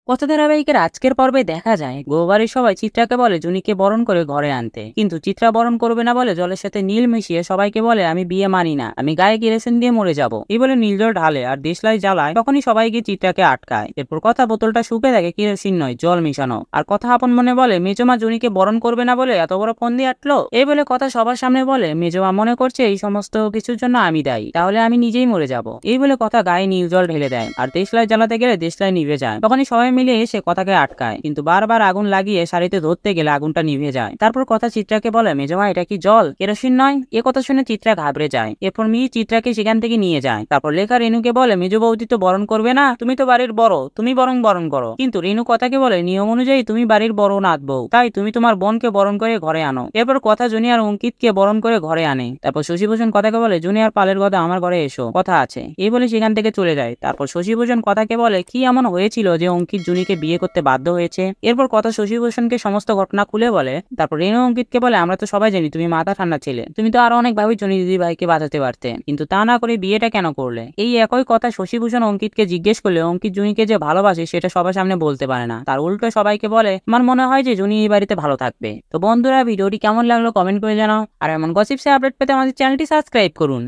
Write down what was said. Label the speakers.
Speaker 1: কথা ধারাবাহিকের আজকের পর্বে দেখা যায় গৌবাড়ির সবাই চিত্রাকে বলে জুনিকে বরণ করে ঘরে আনতে, কিন্তু চিত্রা বরণ করবে না বলে জলের সাথে নীল মিশিয়ে সবাইকে বলে আমি বিয়ে মানি না, আমি গায়ে কেরোসিন দিয়ে মরে যাব। এই বলে নীল জল ঢালে আর দেশলাই জ্বালায়, তখনই সবাই গিয়ে চিত্রাকে আটকায়। এরপর কথা বোতলটা শুকে দেখে কেরোসিন নয়, জল মিশানো। আর কথা আপন মনে বলে মেজমা জুনিকে বরণ করবে না বলে এত বড় ফন্দি আটলো। এই বলে কথা সবার সামনে বলে মেজমা মনে করছে এই সমস্ত কিছুর জন্য আমি দায়ী, তাহলে আমি নিজেই মরে যাব। এই বলে কথা গায়ে নীল জল ঢেলে দেয় আর দেশলাই জ্বালাতে গেলে দেশলাই নিভে যায়। তখনই সবাই মিলে এসে কথাকে আটকায়, কিন্তু বারবার আগুন লাগিয়ে শাড়িতে ধরতে গেলে আগুনটা নিভে যায়। তারপর কথা চিত্রাকে বলে মেজমা এটা কি জল, কেরোসিন নয়। এ কথা শুনে চিত্রা ঘাবড়ে যায়। এরপর চিত্রাকে সেখান থেকে নিয়ে যায়। তারপর লেখা রেনুকে বলে মেজ বৌদি তো বরণ করবে না, তুমি তো বাড়ির বড়, তুমি বরং বরণ করো। কিন্তু রেনু কথাকে বলে নিয়ম অনুযায়ী তুমি বাড়ির বড় নাত বউ, তাই তুমি তোমার বোনকে বরণ করে ঘরে আনো। এরপর কথা জুনিয়র অঙ্কিতকে বরণ করে ঘরে আনে। তারপর শশীভূষণ কথাকে বলে জুনিয়র পালের কথা আমার ঘরে এসো, কথা আছে। এই বলে সেখান থেকে চলে যায়। তারপর শশীভূষণ কথাকে বলে কি এমন হয়েছিল যে অঙ্কিত জুনিকে বিয়ে করতে বাধ্য হয়েছে। এরপর কথা শশীভূষণকে সমস্ত ঘটনা খুলে বলে। তারপর রেনু অঙ্কিতকে বলে আমরা তো সবাই জানি তুমি মাথা ঠান্ডা ছেলে, তুমি তো আরো অনেক ভাবে জনি দিদি ভাইকে বাঁচাতে পারতে, কিন্তু তা না করে বিয়েটা কেন করলে। এই একই কথা শশীভূষণ অঙ্কিতকে জিজ্ঞেস করলে অঙ্কিত জুনিকে যে ভালোবাসে সেটা সবার সামনে বলতে পারে না, তার উল্টো সবাইকে বলে আমার মনে হয় যে জুনি এই বাড়িতে ভালো থাকবে। তো বন্ধুরা, ভিডিওটি কেমন লাগলো কমেন্ট করে জানাও, আর এমন গসিপসে আপডেট পেতে আমাদের চ্যানেলটি সাবস্ক্রাইব করুন।